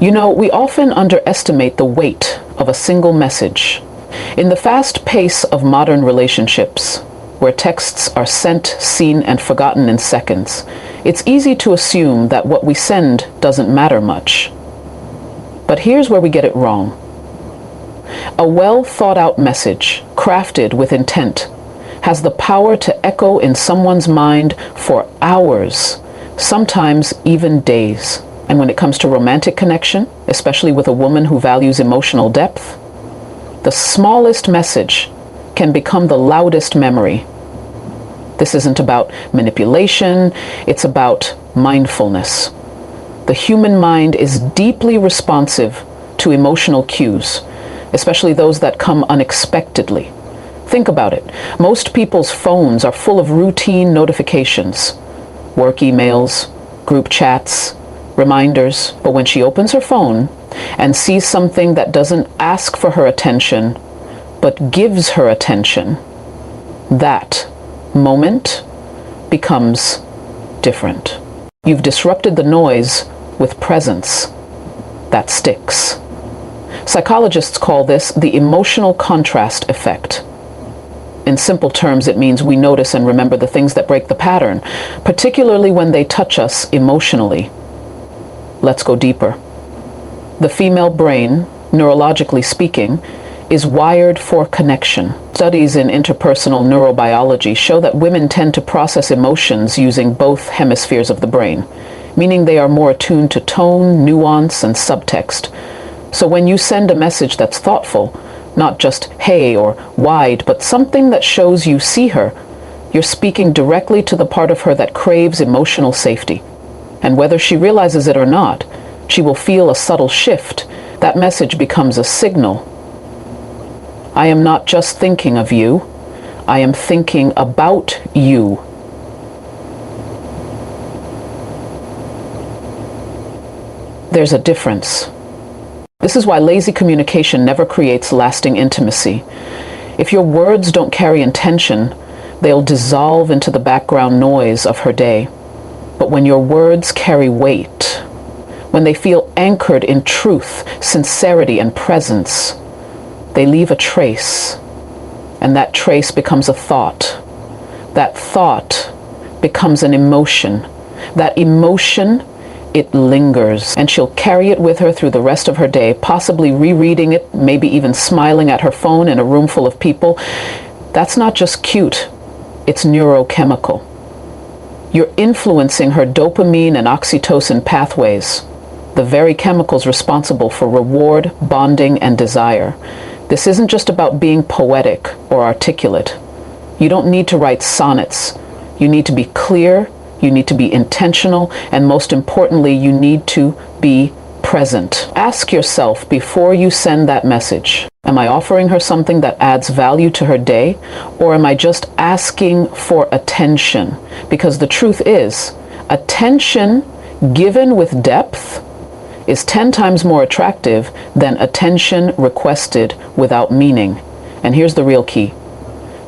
You know, we often underestimate the weight of a single message. In the fast pace of modern relationships, where texts are sent, seen, and forgotten in seconds, it's easy to assume that what we send doesn't matter much. But here's where we get it wrong. A well-thought-out message, crafted with intent, has the power to echo in someone's mind for hours, sometimes even days. And when it comes to romantic connection, especially with a woman who values emotional depth, the smallest message can become the loudest memory. This isn't about manipulation, it's about mindfulness. The human mind is deeply responsive to emotional cues, especially those that come unexpectedly. Think about it. Most people's phones are full of routine notifications, work emails, group chats, reminders. But when she opens her phone and sees something that doesn't ask for her attention, but gives her attention, that moment becomes different. You've disrupted the noise with presence that sticks. Psychologists call this the emotional contrast effect. In simple terms, it means we notice and remember the things that break the pattern, particularly when they touch us emotionally. Let's go deeper. The female brain, neurologically speaking, is wired for connection. Studies in interpersonal neurobiology show that women tend to process emotions using both hemispheres of the brain, meaning they are more attuned to tone, nuance, and subtext. So when you send a message that's thoughtful, not just hey or wide, but something that shows you see her, you're speaking directly to the part of her that craves emotional safety. And whether she realizes it or not, she will feel a subtle shift. That message becomes a signal. I am not just thinking of you, I am thinking about you. There's a difference. This is why lazy communication never creates lasting intimacy. If your words don't carry intention, they'll dissolve into the background noise of her day. But when your words carry weight, when they feel anchored in truth, sincerity, and presence, they leave a trace, and that trace becomes a thought. That thought becomes an emotion. That emotion, it lingers, and she'll carry it with her through the rest of her day, possibly rereading it, maybe even smiling at her phone in a room full of people. That's not just cute, it's neurochemical. You're influencing her dopamine and oxytocin pathways, the very chemicals responsible for reward, bonding, and desire. This isn't just about being poetic or articulate. You don't need to write sonnets. You need to be clear, you need to be intentional, and most importantly, you need to be present. Ask yourself before you send that message, am I offering her something that adds value to her day, or am I just asking for attention? Because the truth is, attention given with depth is 10 times more attractive than attention requested without meaning. And here's the real key: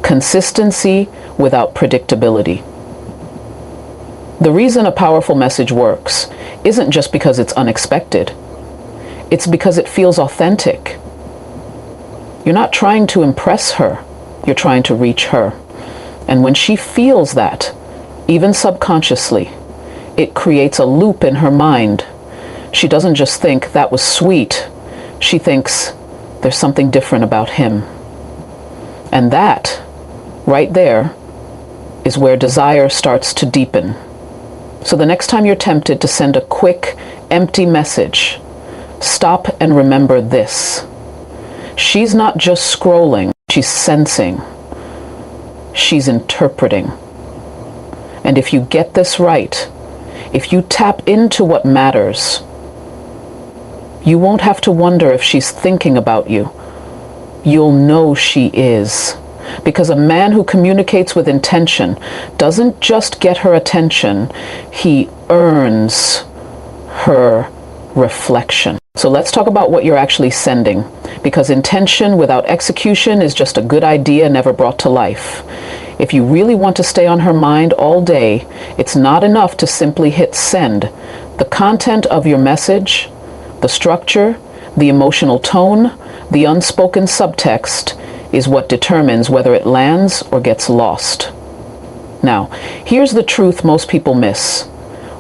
consistency without predictability. The reason a powerful message works isn't just because it's unexpected. It's because it feels authentic. You're not trying to impress her, you're trying to reach her. And when she feels that, even subconsciously, it creates a loop in her mind. She doesn't just think that was sweet, she thinks there's something different about him. And that, right there, is where desire starts to deepen. So the next time you're tempted to send a quick, empty message, stop and remember this. She's not just scrolling, she's sensing. She's interpreting. And if you get this right, if you tap into what matters, you won't have to wonder if she's thinking about you. You'll know she is. Because a man who communicates with intention doesn't just get her attention, he earns her reflection. So let's talk about what you're actually sending, because intention without execution is just a good idea never brought to life. If you really want to stay on her mind all day, it's not enough to simply hit send. The content of your message The structure, the emotional tone, the unspoken subtext is what determines whether it lands or gets lost. Now, here's the truth most people miss.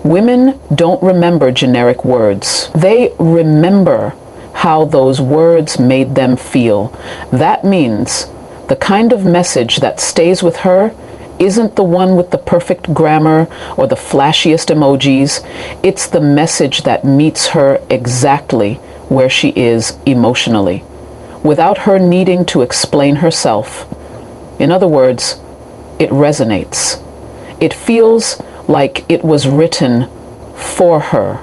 Women don't remember generic words. They remember how those words made them feel. That means the kind of message that stays with her isn't the one with the perfect grammar or the flashiest emojis. It's the message that meets her exactly where she is emotionally, without her needing to explain herself. In other words, it resonates. It feels like it was written for her.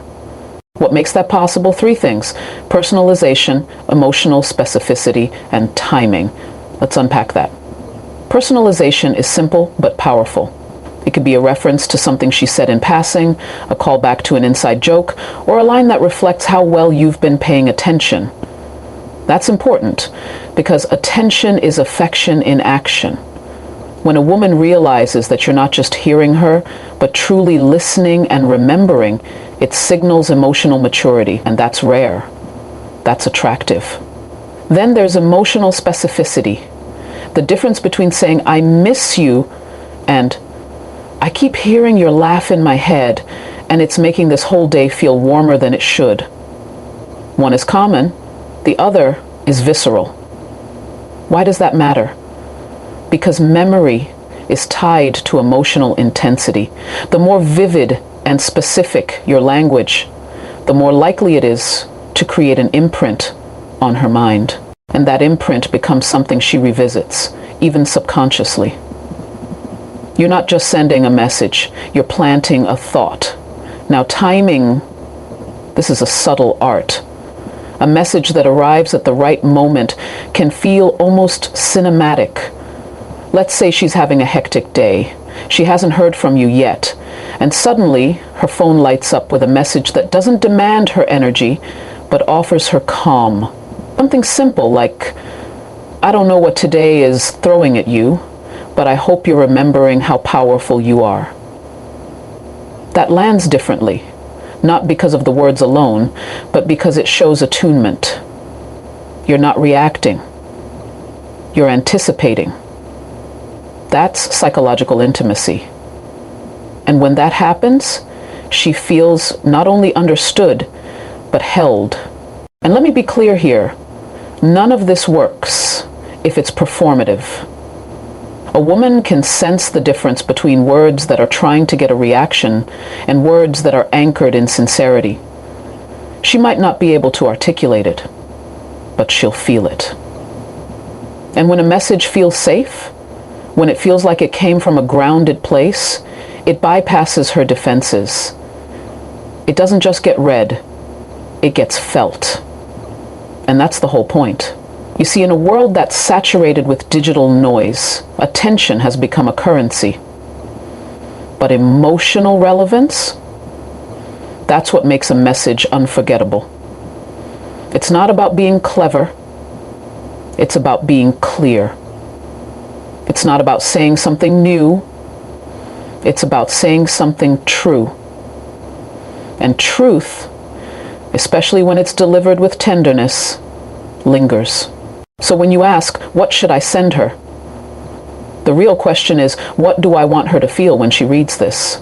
What makes that possible? Three things: personalization, emotional specificity, and timing. Let's unpack that. Personalization is simple but powerful. It could be a reference to something she said in passing, a callback to an inside joke, or a line that reflects how well you've been paying attention. That's important because attention is affection in action. When a woman realizes that you're not just hearing her, but truly listening and remembering, it signals emotional maturity, and that's rare. That's attractive. Then there's emotional specificity. The difference between saying, "I miss you," and "I keep hearing your laugh in my head, and it's making this whole day feel warmer than it should." One is common, the other is visceral. Why does that matter? Because memory is tied to emotional intensity. The more vivid and specific your language, the more likely it is to create an imprint on her mind. And that imprint becomes something she revisits, even subconsciously. You're not just sending a message, you're planting a thought. Now, timing, this is a subtle art. A message that arrives at the right moment can feel almost cinematic. Let's say she's having a hectic day. She hasn't heard from you yet, and suddenly her phone lights up with a message that doesn't demand her energy, but offers her calm. Something simple like, "I don't know what today is throwing at you, but I hope you're remembering how powerful you are." That lands differently, not because of the words alone, but because it shows attunement. You're not reacting. You're anticipating. That's psychological intimacy. And when that happens, she feels not only understood, but held. And let me be clear here. None of this works if it's performative. A woman can sense the difference between words that are trying to get a reaction and words that are anchored in sincerity. She might not be able to articulate it, but she'll feel it. And when a message feels safe, when it feels like it came from a grounded place, it bypasses her defenses. It doesn't just get read, it gets felt. And that's the whole point. You see, in a world that's saturated with digital noise, attention has become a currency. But emotional relevance, that's what makes a message unforgettable. It's not about being clever. It's about being clear. It's not about saying something new. It's about saying something true. And truth, especially when it's delivered with tenderness, lingers. So when you ask, what should I send her? The real question is, what do I want her to feel when she reads this?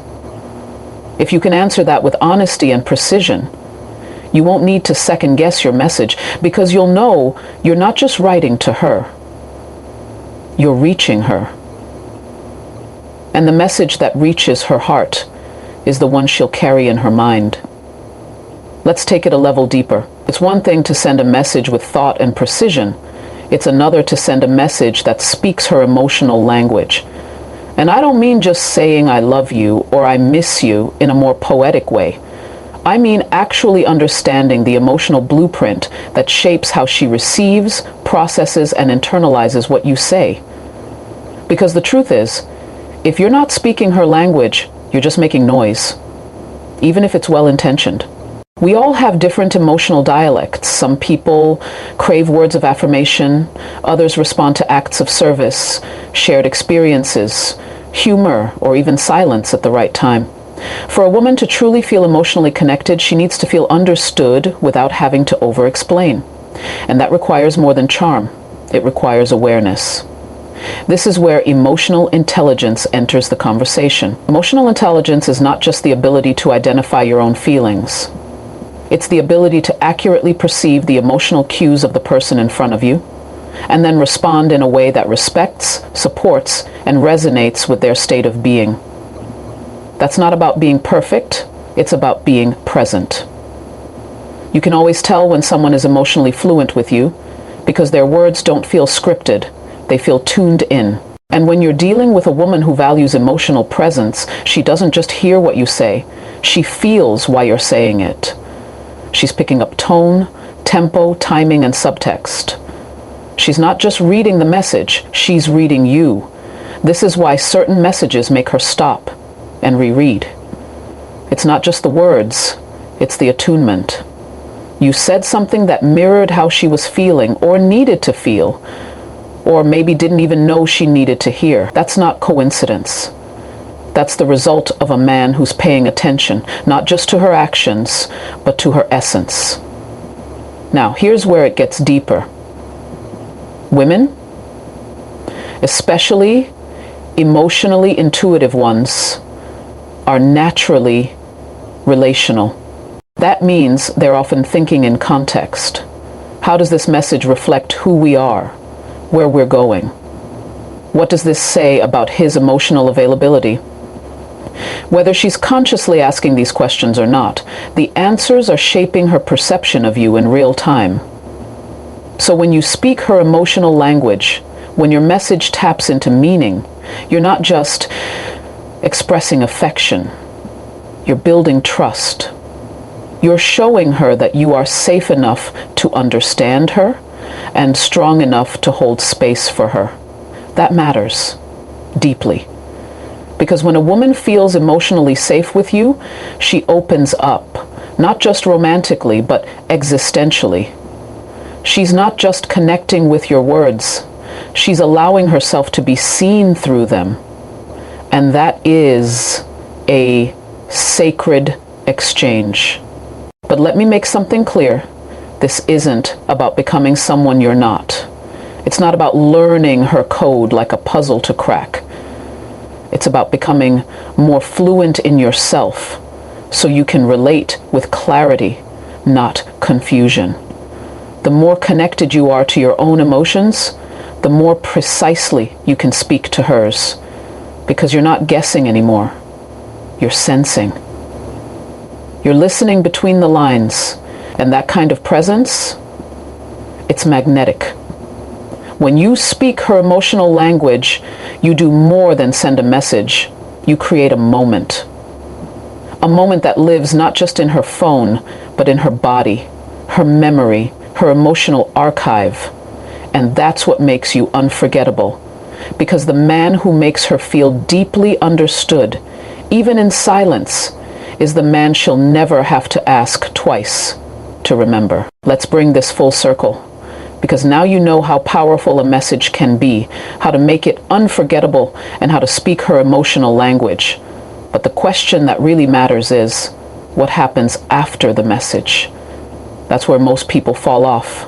If you can answer that with honesty and precision, you won't need to second guess your message, because you'll know you're not just writing to her, you're reaching her. And the message that reaches her heart is the one she'll carry in her mind. Let's take it a level deeper. It's one thing to send a message with thought and precision. It's another to send a message that speaks her emotional language. And I don't mean just saying I love you or I miss you in a more poetic way. I mean actually understanding the emotional blueprint that shapes how she receives, processes, and internalizes what you say. Because the truth is, if you're not speaking her language, you're just making noise, even if it's well-intentioned. We all have different emotional dialects. Some people crave words of affirmation, others respond to acts of service, shared experiences, humor, or even silence at the right time. For a woman to truly feel emotionally connected, she needs to feel understood without having to over-explain. And that requires more than charm. It requires awareness. This is where emotional intelligence enters the conversation. Emotional intelligence is not just the ability to identify your own feelings. It's the ability to accurately perceive the emotional cues of the person in front of you, and then respond in a way that respects, supports, and resonates with their state of being. That's not about being perfect, it's about being present. You can always tell when someone is emotionally fluent with you because their words don't feel scripted, they feel tuned in. And when you're dealing with a woman who values emotional presence, she doesn't just hear what you say, she feels why you're saying it. She's picking up tone, tempo, timing, and subtext. She's not just reading the message, she's reading you. This is why certain messages make her stop and reread. It's not just the words, it's the attunement. You said something that mirrored how she was feeling or needed to feel, or maybe didn't even know she needed to hear. That's not coincidence. That's the result of a man who's paying attention, not just to her actions, but to her essence. Now, here's where it gets deeper. Women, especially emotionally intuitive ones, are naturally relational. That means they're often thinking in context. How does this message reflect who we are, where we're going? What does this say about his emotional availability? Whether she's consciously asking these questions or not, the answers are shaping her perception of you in real time. So when you speak her emotional language, when your message taps into meaning, you're not just expressing affection, you're building trust. You're showing her that you are safe enough to understand her and strong enough to hold space for her. That matters deeply. Because when a woman feels emotionally safe with you, she opens up, not just romantically, but existentially. She's not just connecting with your words, she's allowing herself to be seen through them. And that is a sacred exchange. But let me make something clear. This isn't about becoming someone you're not. It's not about learning her code like a puzzle to crack. It's about becoming more fluent in yourself so you can relate with clarity, not confusion. The more connected you are to your own emotions, the more precisely you can speak to hers, because you're not guessing anymore. You're sensing. You're listening between the lines, and that kind of presence, it's magnetic. When you speak her emotional language, you do more than send a message. You create a moment. A moment that lives not just in her phone, but in her body, her memory, her emotional archive. And that's what makes you unforgettable. Because the man who makes her feel deeply understood, even in silence, is the man she'll never have to ask twice to remember. Let's bring this full circle. Because now you know how powerful a message can be, how to make it unforgettable, and how to speak her emotional language. But the question that really matters is, what happens after the message? That's where most people fall off.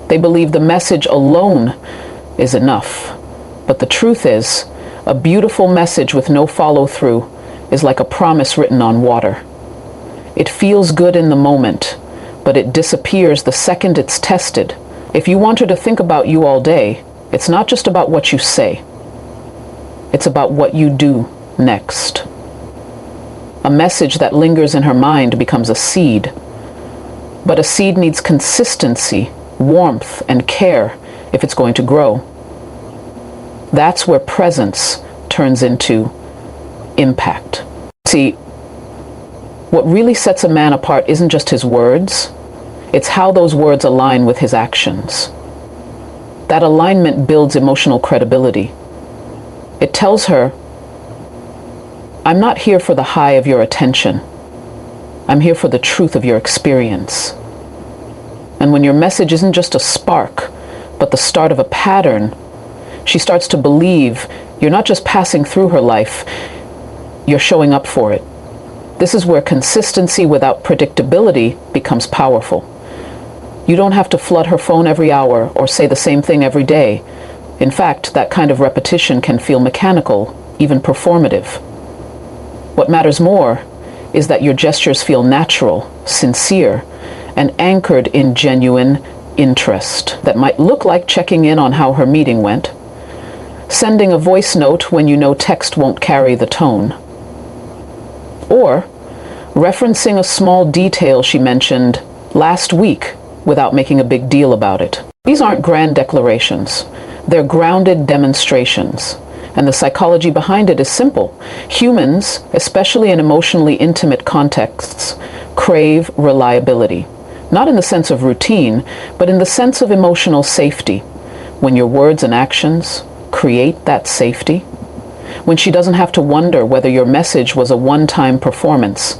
They believe the message alone is enough. But the truth is, a beautiful message with no follow-through is like a promise written on water. It feels good in the moment, but it disappears the second it's tested. If you want her to think about you all day, it's not just about what you say. It's about what you do next. A message that lingers in her mind becomes a seed. But a seed needs consistency, warmth, and care if it's going to grow. That's where presence turns into impact. See, what really sets a man apart isn't just his words, it's how those words align with his actions. That alignment builds emotional credibility. It tells her, I'm not here for the high of your attention. I'm here for the truth of your experience. And when your message isn't just a spark, but the start of a pattern, she starts to believe you're not just passing through her life, you're showing up for it. This is where consistency without predictability becomes powerful. You don't have to flood her phone every hour or say the same thing every day. In fact, that kind of repetition can feel mechanical, even performative. What matters more is that your gestures feel natural, sincere, and anchored in genuine interest. That might look like checking in on how her meeting went, sending a voice note when you know text won't carry the tone, or referencing a small detail she mentioned last week without making a big deal about it. These aren't grand declarations. They're grounded demonstrations. And the psychology behind it is simple. Humans, especially in emotionally intimate contexts, crave reliability. Not in the sense of routine, but in the sense of emotional safety. When your words and actions create that safety. When she doesn't have to wonder whether your message was a one-time performance.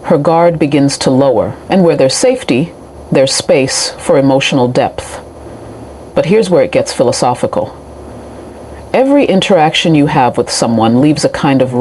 Her guard begins to lower. And where there's safety, there's space for emotional depth. But here's where it gets philosophical. Every interaction you have with someone leaves a kind of